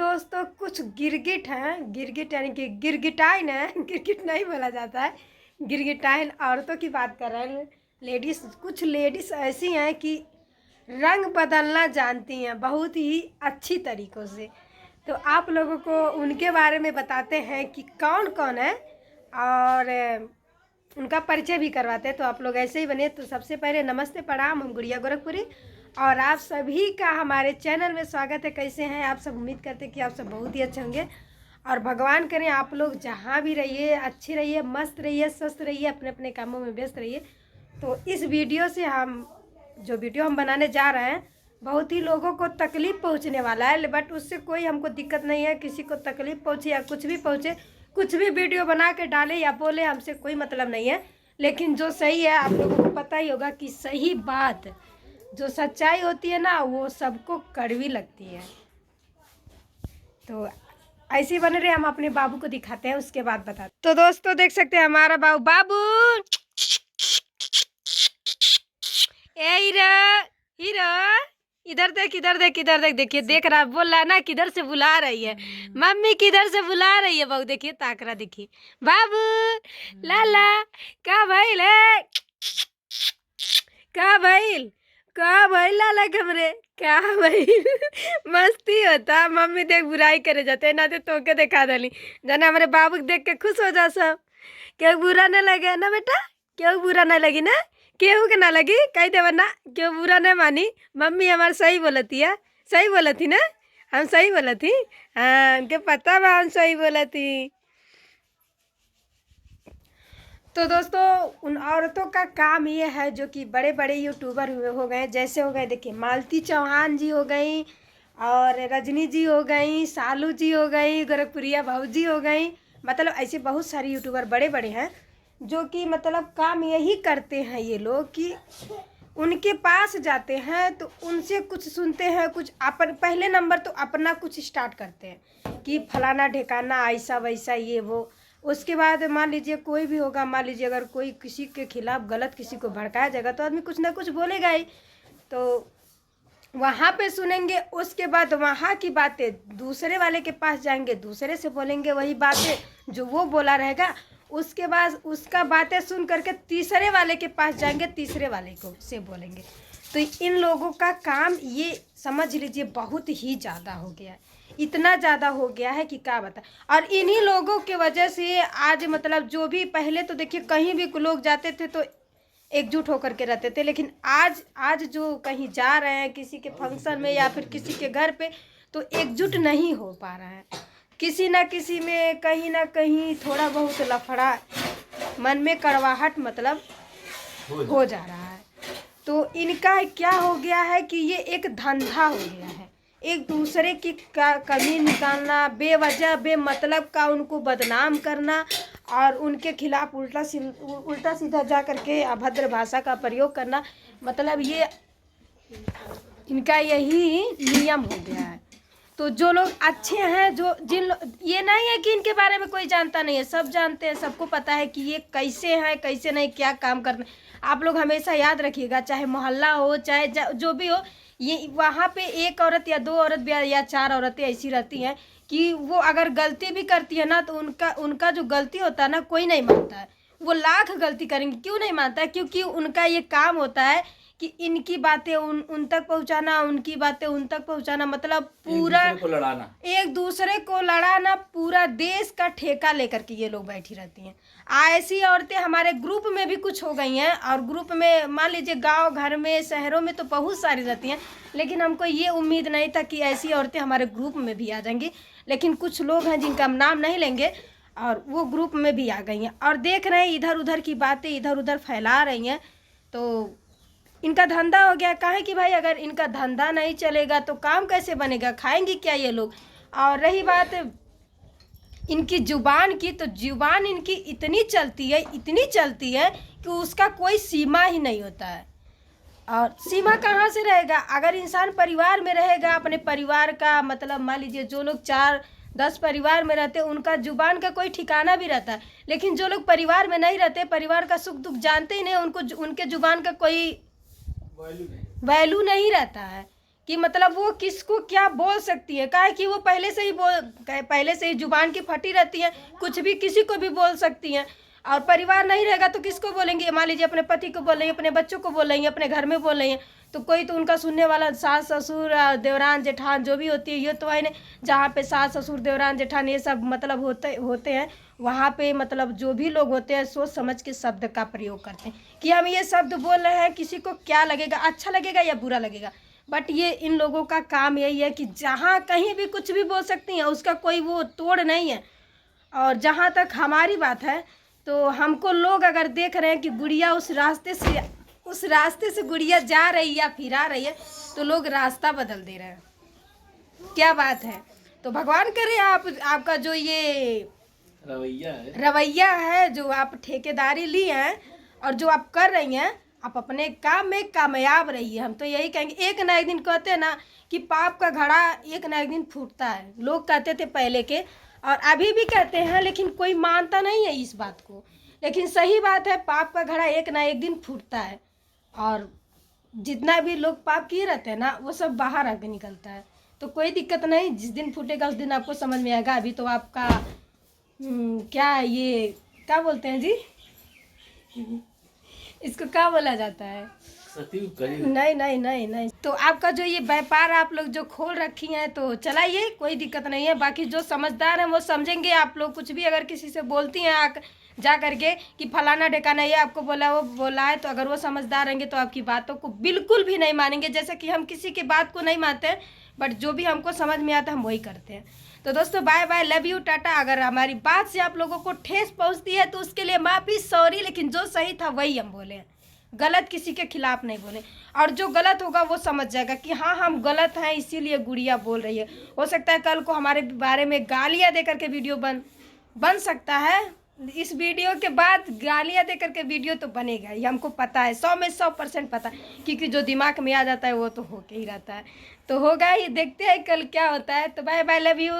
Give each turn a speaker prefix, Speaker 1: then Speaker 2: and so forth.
Speaker 1: दोस्तों कुछ गिरगिट हैं, गिरगिट यानी कि गिरगिटाइन है। गिरगिट नहीं बोला जाता है, गिरगिटाइन औरतों की बात कर रहे हैं। लेडीज़, कुछ लेडीज़ ऐसी हैं कि रंग बदलना जानती हैं बहुत ही अच्छी तरीक़ों से। तो आप लोगों को उनके बारे में बताते हैं कि कौन कौन है और उनका परिचय भी करवाते हैं। तो आप लोग ऐसे ही बने। तो सबसे पहले नमस्ते, प्रणाम, हम गुड़िया गोरखपुरी और आप सभी का हमारे चैनल में स्वागत है। कैसे हैं आप सब? उम्मीद करते हैं कि आप सब बहुत ही अच्छे होंगे और भगवान करें आप लोग जहाँ भी रहिए अच्छी रहिए, मस्त रहिए, स्वस्थ रहिए, अपने अपने कामों में व्यस्त रहिए। तो इस वीडियो से जो वीडियो हम बनाने जा रहे हैं बहुत ही लोगों को तकलीफ़ पहुंचने वाला है, बट उससे कोई हमको दिक्कत नहीं है। किसी को तकलीफ़ पहुंचे या कुछ भी पहुंचे, कुछ भी वीडियो बना के डाले या बोले, हमसे कोई मतलब नहीं है। लेकिन जो सही है, आप लोगों को पता ही होगा कि सही बात, जो सच्चाई होती है ना, वो सबको कड़वी लगती है। तो ऐसे ही बने रहे। हम अपने बाबू को दिखाते हैं, उसके बाद बताते। तो दोस्तों देख सकते हैं हमारा बाबू। बाबू ए हीरो, हीरो इधर देख, इधर देख, इधर देख। देखिए, देख रहा, बोल रहा है ना किधर से बुला रही है मम्मी, किधर से बुला रही है बहू। देखिए ताक रहा, देखिए बाबू। लाला का भइल है, का भइल, का भइल लाला कमरे, क्या भइल। मस्ती होता। मम्मी देख बुराई करे जाते ना, तो के दिखा दली जाना हमारे बाबू देख के खुश हो जा सब। क्यों बुरा न लगे ना बेटा, क्यों बुरा न लगी ना, केहू के ना लगी, कही देव ना, क्यों बुरा न मानी। मम्मी हमारे सही बोलती है, सही बोला थी ना, हम सही बोला थी। हाँ, उनके पता बा हम सही बोला थी। तो दोस्तों उन औरतों का काम ये है जो कि बड़े बड़े यूट्यूबर हो गए, जैसे हो गए देखिए मालती चौहान जी हो गई, और रजनी जी हो गई, सालू जी हो गई, गोरखपुरिया भाऊ जी हो गई। मतलब ऐसे बहुत सारे यूट्यूबर बड़े बड़े हैं जो कि मतलब काम यही करते हैं ये लोग कि उनके पास जाते हैं तो उनसे कुछ सुनते हैं, कुछ अपन पहले नंबर तो अपना कुछ स्टार्ट करते हैं कि फलाना ढिकाना ऐसा वैसा ये वो। उसके बाद मान लीजिए कोई भी होगा, मान लीजिए अगर कोई किसी के खिलाफ गलत किसी को भड़काया जाएगा तो आदमी कुछ ना कुछ बोलेगा ही। तो वहाँ पे सुनेंगे, उसके बाद वहाँ की बातें दूसरे वाले के पास जाएंगे, दूसरे से बोलेंगे वही बातें जो वो बोला रहेगा। उसके बाद उसका बातें सुन करके तीसरे वाले के पास जाएंगे, तीसरे वाले को से बोलेंगे। तो इन लोगों का काम ये समझ लीजिए बहुत ही ज़्यादा हो गया है, इतना ज़्यादा हो गया है कि क्या बता। और इन्हीं लोगों के वजह से आज मतलब जो भी पहले तो देखिए कहीं भी लोग जाते थे तो एकजुट होकर के रहते थे, लेकिन आज जो कहीं जा रहे हैं किसी के फंक्शन में या फिर किसी के घर पे तो एकजुट नहीं हो पा रहा है। किसी ना किसी में कहीं ना कहीं थोड़ा बहुत लफड़ा, मन में कड़वाहट मतलब हो जा रहा है। तो इनका क्या हो गया है कि ये एक धंधा हो गया है, एक दूसरे की कमी निकालना, बेवजह बेमतलब का उनको बदनाम करना और उनके खिलाफ उल्टा सीधा जा करके अभद्र भाषा का प्रयोग करना। मतलब ये इनका यही नियम हो गया है। तो जो लोग अच्छे हैं, जो ये नहीं है कि इनके बारे में कोई जानता नहीं है, सब जानते हैं, सबको पता है कि ये कैसे हैं कैसे नहीं, क्या काम करना। आप लोग हमेशा याद रखिएगा, चाहे मोहल्ला हो चाहे जो भी हो, ये वहाँ पे एक औरत या दो औरत या चार औरतें ऐसी रहती हैं कि वो अगर गलती भी करती है ना तो उनका जो गलती होता है ना कोई नहीं मानता है। वो लाख गलती करेंगे, क्यों नहीं मानता है? क्योंकि उनका ये काम होता है कि इनकी बातें उन तक पहुंचाना, उनकी बातें उन तक पहुंचाना, मतलब पूरा एक दूसरे को लड़ाना, पूरा देश का ठेका लेकर के ये लोग बैठी रहती हैं। ऐसी औरतें हमारे ग्रुप में भी कुछ हो गई हैं, और ग्रुप में मान लीजिए गांव घर में शहरों में तो बहुत सारी रहती हैं, लेकिन हमको ये उम्मीद नहीं था कि ऐसी औरतें हमारे ग्रुप में भी आ जाएंगी। लेकिन कुछ लोग हैं जिनका हम नाम नहीं लेंगे और वो ग्रुप में भी आ गई हैं और देख रहे हैं इधर उधर की बातें इधर उधर फैला रही हैं। तो इनका धंधा हो गया। काहे कि भाई अगर इनका धंधा नहीं चलेगा तो काम कैसे बनेगा, खाएंगे क्या ये लोग। और रही बात इनकी जुबान की, तो जुबान इनकी इतनी चलती है, इतनी चलती है कि उसका कोई सीमा ही नहीं होता है। और सीमा कहाँ से रहेगा? अगर इंसान परिवार में रहेगा, अपने परिवार का मतलब मान लीजिए जो लोग 4-10 परिवार में रहते हैं उनका जुबान का कोई ठिकाना भी रहता है, लेकिन जो लोग परिवार में नहीं रहते, परिवार का सुख दुख जानते ही नहीं, उनको उनके जुबान का कोई वैल्यू नहीं रहता है कि मतलब वो किसको क्या बोल सकती है, काहे कि वो पहले से ही जुबान की फटी रहती है, कुछ भी किसी को भी बोल सकती हैं। और परिवार नहीं रहेगा तो किसको बोलेंगे, मान लीजिए अपने पति को बोल रही हैं, अपने बच्चों को बोल रही हैं, अपने घर में बोल रही हैं, तो कोई तो उनका सुनने वाला सास ससुर देवरान जेठान जो भी होती है, ये तो है नहीं। जहाँ पे सास ससुर देवरान जेठान ये सब मतलब होते हैं, वहाँ पे मतलब जो भी लोग होते हैं सोच समझ के शब्द का प्रयोग करते हैं कि हम ये शब्द बोल रहे हैं, किसी को क्या लगेगा, अच्छा लगेगा या बुरा लगेगा। बट ये इन लोगों का काम यही है कि जहाँ कहीं भी कुछ भी बोल सकती हैं, उसका कोई वो तोड़ नहीं है। और जहाँ तक हमारी बात है, तो हमको लोग अगर देख रहे हैं कि गुड़िया उस रास्ते से गुड़िया जा रही या फिर आ रही है, तो लोग रास्ता बदल दे रहे हैं। क्या बात है। तो भगवान करे आपका जो ये रवैया है जो आप ठेकेदारी ली हैं और जो आप कर रही हैं, आप अपने काम में कामयाब रहिए। हम तो यही कहेंगे, एक ना एक दिन कहते हैं ना कि पाप का घड़ा एक ना एक दिन फूटता है। लोग कहते थे पहले के और अभी भी कहते हैं, लेकिन कोई मानता नहीं है इस बात को। लेकिन सही बात है, पाप का घड़ा एक ना एक दिन फूटता है और जितना भी लोग पाप किए रहते हैं ना, वो सब बाहर आके निकलता है। तो कोई दिक्कत नहीं, जिस दिन फूटेगा उस दिन आपको समझ में आएगा। अभी तो आपका क्या ये क्या बोलते हैं जी, इसको क्या बोला जाता है, नहीं नहीं नहीं नहीं। तो आपका जो ये व्यापार आप लोग जो खोल रखी हैं तो चलाइए, कोई दिक्कत नहीं है। बाकी जो समझदार हैं वो समझेंगे। आप लोग कुछ भी अगर किसी से बोलती हैं जा करके कि फलाना ढेकाना ये आपको बोला वो बोला है, तो अगर वो समझदार रहेंगे तो आपकी बातों को बिल्कुल भी नहीं मानेंगे। जैसे कि हम किसी की बात को नहीं मानते हैं, बट जो भी हमको समझ में आता है हम वही करते हैं। तो दोस्तों bye bye, love you, tata. अगर हमारी बात से आप लोगों को ठेस पहुंचती है तो उसके लिए माफ़ी, सॉरी। लेकिन जो सही था वही हम बोले, गलत किसी के खिलाफ नहीं बोले। और जो गलत होगा वो समझ जाएगा कि हाँ हम गलत हैं, इसीलिए गुड़िया बोल रही है। हो सकता है कल को हमारे बारे में गालियाँ दे करके वीडियो बन सकता है। इस वीडियो के बाद गालियाँ दे करके वीडियो तो बनेगा, ये हमको पता है, 100 में 100% पता है। क्योंकि जो दिमाग में आ जाता है वो तो होके ही रहता है। तो होगा ही, देखते हैं कल क्या होता है। तो बाय बाय, लव यू।